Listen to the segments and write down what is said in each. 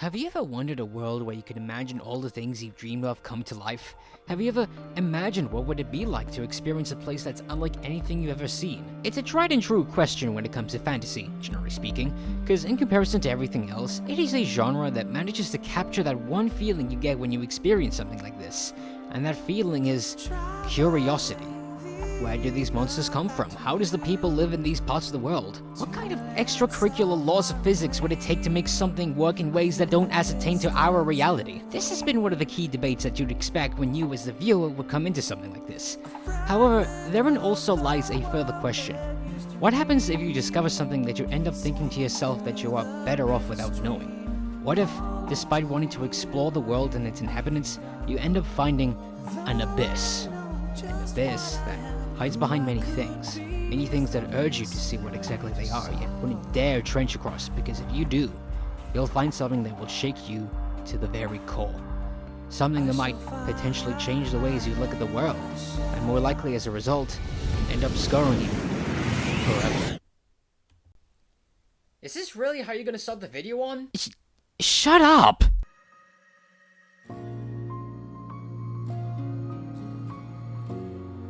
Have you ever wondered a world where you could imagine all the things you've dreamed of come to life? Have you ever imagined what would it be like to experience a place that's unlike anything you've ever seen? It's a tried and true question when it comes to fantasy, generally speaking, because in comparison to everything else, it is a genre that manages to capture that one feeling you get when you experience something like this. And that feeling is curiosity. Where do these monsters come from? How does the people live in these parts of the world? What kind of extracurricular laws of physics would it take to make something work in ways that don't ascertain to our reality? This has been one of the key debates that you'd expect when you as the viewer would come into something like this. However, therein also lies a further question. What happens if you discover something that you end up thinking to yourself that you are better off without knowing? What if, despite wanting to explore the world and its inhabitants, you end up finding an abyss? An abyss that hides behind many things that urge you to see what exactly they are, yet wouldn't dare trench across, because if you do, you'll find something that will shake you to the very core. Something that might potentially change the ways you look at the world, and more likely as a result, end up scarring you forever. Is this really how you're gonna start the video on? Shut up!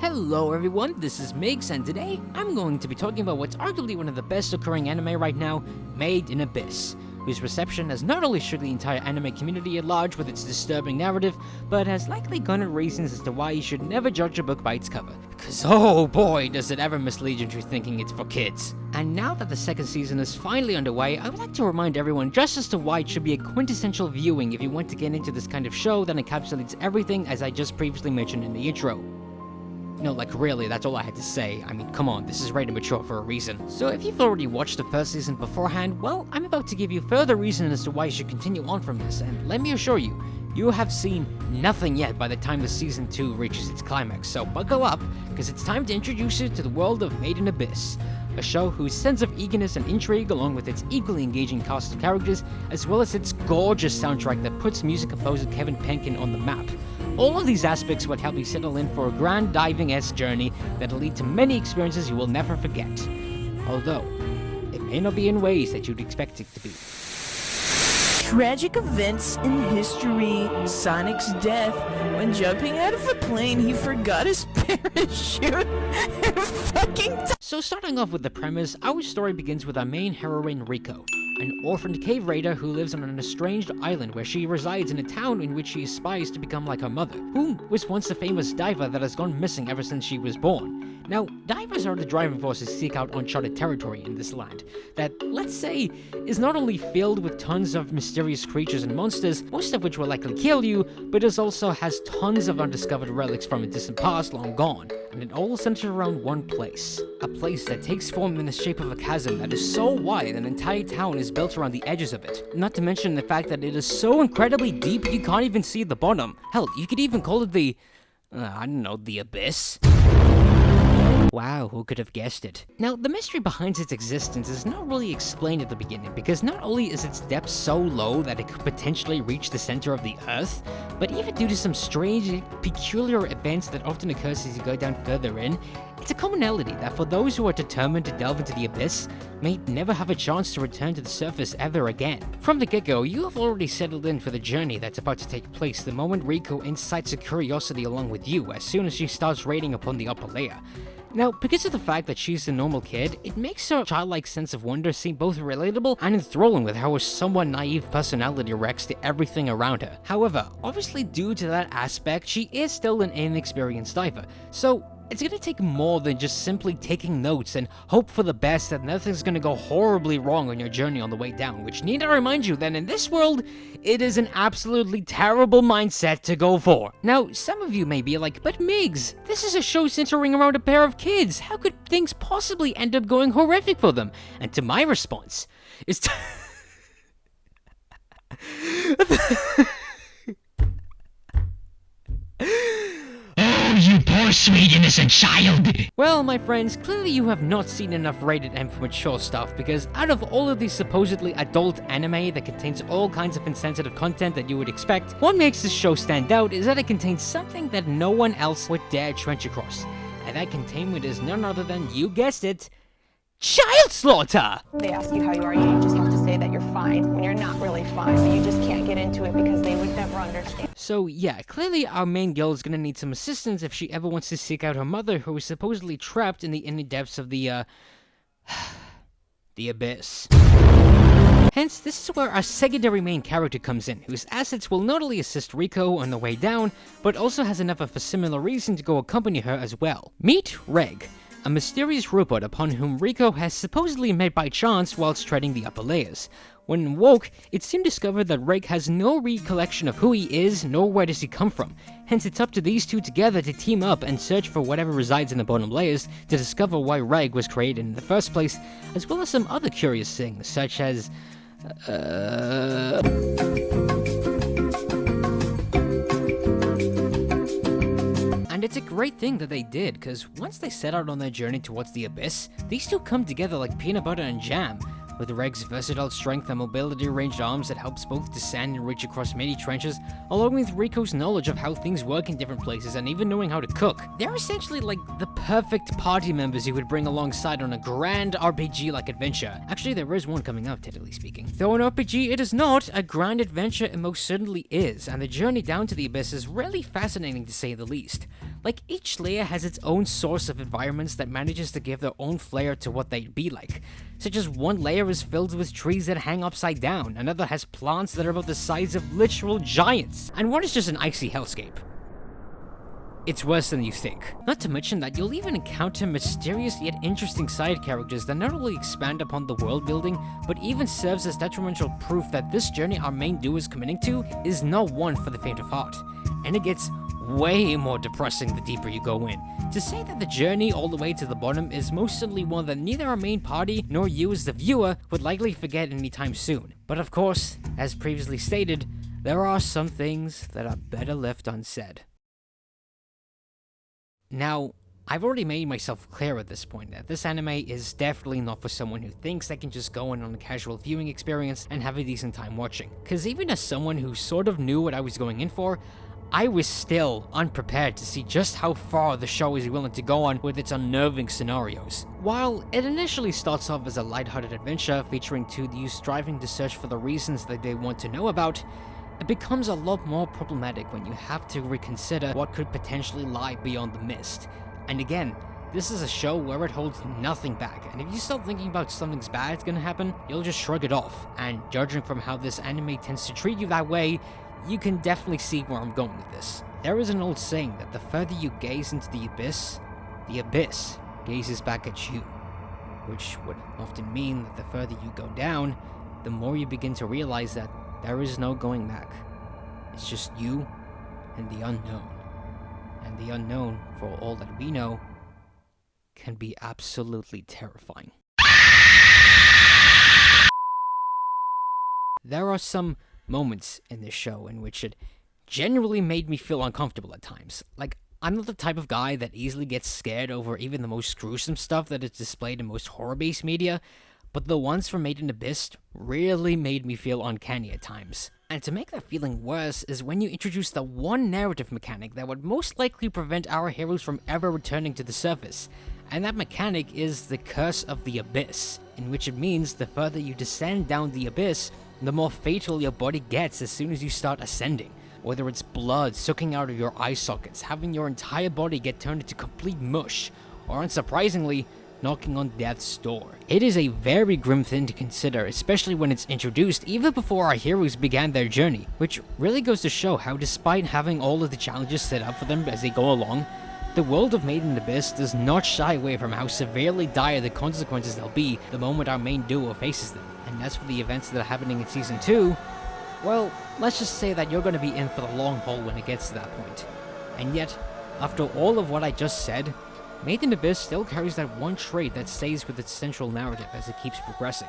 Hello everyone, this is Migs, and today I'm going to be talking about what's arguably one of the best occurring anime right now, Made in Abyss, whose reception has not only shook the entire anime community at large with its disturbing narrative, but has likely garnered reasons as to why you should never judge a book by its cover. Because oh boy, does it ever mislead you into thinking it's for kids. And now that the second season is finally underway, I would like to remind everyone just as to why it should be a quintessential viewing if you want to get into this kind of show that encapsulates everything as I just previously mentioned in the intro. No, like really, that's all I had to say. I mean, come on, this is rated mature for a reason. So if you've already watched the first season beforehand, well, I'm about to give you further reason as to why you should continue on from this, and let me assure you, you have seen nothing yet by the time the season 2 reaches its climax, so buckle up, because it's time to introduce you to the world of Made in Abyss, a show whose sense of eagerness and intrigue, along with its equally engaging cast of characters, as well as its gorgeous soundtrack that puts music composer Kevin Penkin on the map. All of these aspects would help you settle in for a grand diving-esque journey that'll lead to many experiences you will never forget. Although, it may not be in ways that you'd expect it to be. Tragic events in history. Sonic's death. When jumping out of a plane, he forgot his parachute and fucking So starting off with the premise, our story begins with our main heroine, Riko, an orphaned cave raider who lives on an estranged island where she resides in a town in which she aspires to become like her mother, who was once a famous diver that has gone missing ever since she was born. Now, divers are the driving force to seek out uncharted territory in this land that, let's say, is not only filled with tons of mysterious creatures and monsters, most of which will likely kill you, but it also has tons of undiscovered relics from a distant past long gone, and it all centers around one place. A place that takes form in the shape of a chasm that is so wide an entire town is built around the edges of it. Not to mention the fact that it is so incredibly deep you can't even see the bottom. Hell, you could even call it the, I don't know, the abyss? Wow, who could have guessed it? Now, the mystery behind its existence is not really explained at the beginning, because not only is its depth so low that it could potentially reach the center of the Earth, but even due to some strange, peculiar events that often occurs as you go down further in, it's a commonality that for those who are determined to delve into the abyss, may never have a chance to return to the surface ever again. From the get-go, you have already settled in for the journey that's about to take place the moment Riko incites a curiosity along with you as soon as she starts raiding upon the upper layer. Now, because of the fact that she's a normal kid, it makes her childlike sense of wonder seem both relatable and enthralling with how her somewhat naive personality reacts to everything around her. However, obviously due to that aspect, she is still an inexperienced diver, so it's gonna take more than just simply taking notes and hope for the best that nothing's gonna go horribly wrong on your journey on the way down, which need I remind you that in this world, it is an absolutely terrible mindset to go for. Now, some of you may be like, but Migs, this is a show centering around a pair of kids. How could things possibly end up going horrific for them? And to my response is you poor sweet innocent child. Well, my friends, clearly you have not seen enough rated M for mature stuff, because out of all of these supposedly adult anime that contains all kinds of insensitive content that you would expect, what makes this show stand out is that it contains something that no one else would dare trench across. And that containment is none other than, you guessed it, child slaughter! They ask you how you are, you just have to say that you're fine. fine when you're not really fine, but you just can't get into it because they would never understand. So yeah, clearly our main girl is gonna need some assistance if she ever wants to seek out her mother, who is supposedly trapped in the inner depths of the abyss. Hence, this is where our secondary main character comes in, whose assets will not only assist Rico on the way down, but also has enough of a similar reason to go accompany her as well. Meet Reg, a mysterious robot upon whom Rico has supposedly met by chance whilst treading the upper layers. When woke, it's soon discovered that Reg has no recollection of who he is, nor where does he come from. Hence, it's up to these two together to team up and search for whatever resides in the bottom layers to discover why Reg was created in the first place, as well as some other curious things, such as And it's a great thing that they did, because once they set out on their journey towards the abyss, these two come together like peanut butter and jam. With Reg's versatile strength and mobility ranged arms that helps both descend and reach across many trenches, along with Rico's knowledge of how things work in different places and even knowing how to cook. They're essentially like the perfect party members you would bring alongside on a grand RPG-like adventure. Actually, there is one coming up, technically speaking. Though an RPG it is not, a grand adventure it most certainly is, and the journey down to the abyss is really fascinating to say the least. Like, each layer has its own source of environments that manages to give their own flair to what they'd be like. Such as one layer is filled with trees that hang upside down, another has plants that are about the size of literal giants, and one is just an icy hellscape. It's worse than you think. Not to mention that you'll even encounter mysterious yet interesting side characters that not only expand upon the world building, but even serves as detrimental proof that this journey our main duo is committing to is not one for the faint of heart. And it gets way more depressing the deeper you go in. To say that the journey all the way to the bottom is most certainly one that neither our main party nor you as the viewer would likely forget anytime soon. But of course, as previously stated, there are some things that are better left unsaid. Now, I've already made myself clear at this point that this anime is definitely not for someone who thinks they can just go in on a casual viewing experience and have a decent time watching. Cause even as someone who sort of knew what I was going in for, I was still unprepared to see just how far the show is willing to go on with its unnerving scenarios. While it initially starts off as a lighthearted adventure featuring two youths striving to search for the reasons that they want to know about, it becomes a lot more problematic when you have to reconsider what could potentially lie beyond the mist. And again, this is a show where it holds nothing back, and if you start thinking about something's bad's gonna happen, you'll just shrug it off. And judging from how this anime tends to treat you that way, you can definitely see where I'm going with this. There is an old saying that the further you gaze into the abyss gazes back at you. Which would often mean that the further you go down, the more you begin to realize that there is no going back. It's just you and the unknown. And the unknown, for all that we know, can be absolutely terrifying. There are some moments in this show in which it genuinely made me feel uncomfortable at times. Like, I'm not the type of guy that easily gets scared over even the most gruesome stuff that is displayed in most horror-based media, but the ones from Made in Abyss really made me feel uncanny at times. And to make that feeling worse is when you introduce the one narrative mechanic that would most likely prevent our heroes from ever returning to the surface. And that mechanic is the Curse of the Abyss, in which it means the further you descend down the abyss, the more fatal your body gets as soon as you start ascending. Whether it's blood sucking out of your eye sockets, having your entire body get turned into complete mush, or unsurprisingly, knocking on death's door. It is a very grim thing to consider, especially when it's introduced even before our heroes began their journey, which really goes to show how despite having all of the challenges set up for them as they go along, the world of Made in Abyss does not shy away from how severely dire the consequences they'll be the moment our main duo faces them. And as for the events that are happening in Season 2, well, let's just say that you're going to be in for the long haul when it gets to that point. And yet, after all of what I just said, Made in Abyss still carries that one trait that stays with its central narrative as it keeps progressing.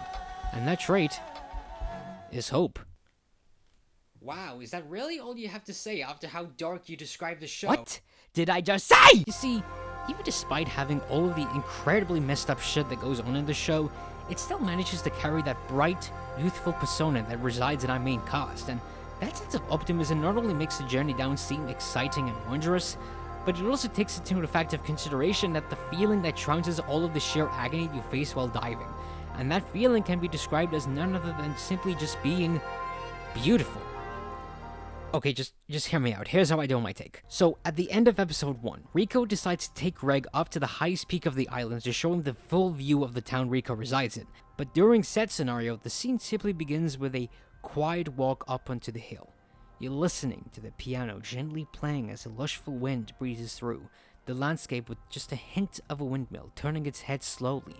And that trait is hope. Wow, is that really all you have to say after how dark you described the show? What did I just say? You see, even despite having all of the incredibly messed up shit that goes on in the show, it still manages to carry that bright, youthful persona that resides in our main cast, and that sense of optimism not only makes the journey down seem exciting and wondrous, but it also takes into the fact of consideration that the feeling that trounces all of the sheer agony you face while diving, and that feeling can be described as none other than simply just being beautiful. Okay, just hear me out. Here's how I do my take. So, at the end of episode 1, Rico decides to take Greg up to the highest peak of the island to show him the full view of the town Rico resides in. But during said scenario, the scene simply begins with a quiet walk up onto the hill. You're listening to the piano gently playing as a lushful wind breezes through the landscape with just a hint of a windmill turning its head slowly.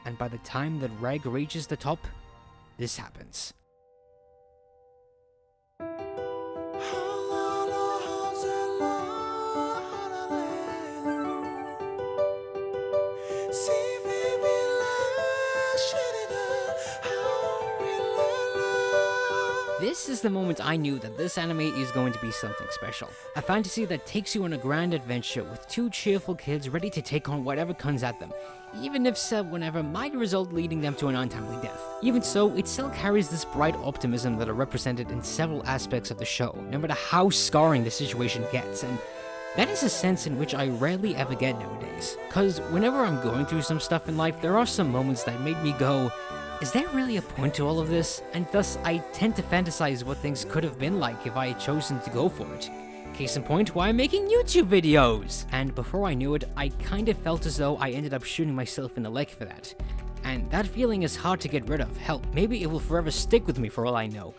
And by the time that Greg reaches the top, this happens. This is the moment I knew that this anime is going to be something special. A fantasy that takes you on a grand adventure with two cheerful kids ready to take on whatever comes at them, even if said whenever might result leading them to an untimely death. Even so, it still carries this bright optimism that are represented in several aspects of the show, no matter how scarring the situation gets, and that is a sense in which I rarely ever get nowadays. Cause whenever I'm going through some stuff in life, there are some moments that made me go, is there really a point to all of this? And thus, I tend to fantasize what things could have been like if I had chosen to go for it. Case in point, why I'm making YouTube videos! And before I knew it, I kind of felt as though I ended up shooting myself in the leg for that. And that feeling is hard to get rid of. Hell, maybe it will forever stick with me for all I know.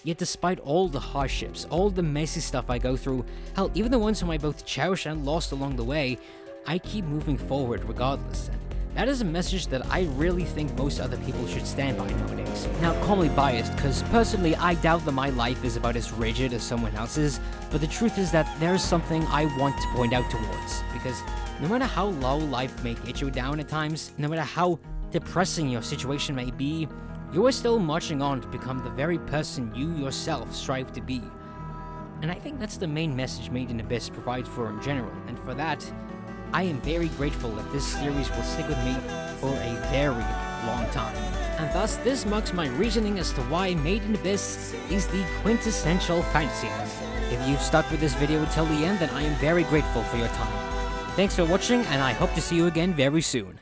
Yet despite all the hardships, all the messy stuff I go through, hell, even the ones whom I both cherished and lost along the way, I keep moving forward regardless. And that is a message that I really think most other people should stand by nowadays. Now, call me biased, because personally I doubt that my life is about as rigid as someone else's, but the truth is that there is something I want to point out towards, because no matter how low life may get you down at times, no matter how depressing your situation may be, you are still marching on to become the very person you yourself strive to be. And I think that's the main message Made in Abyss provides for in general, and for that, I am very grateful that this series will stick with me for a very long time. And thus, this marks my reasoning as to why Made in Abyss is the quintessential fantasy anime. If you've stuck with this video until the end, then I am very grateful for your time. Thanks for watching, and I hope to see you again very soon.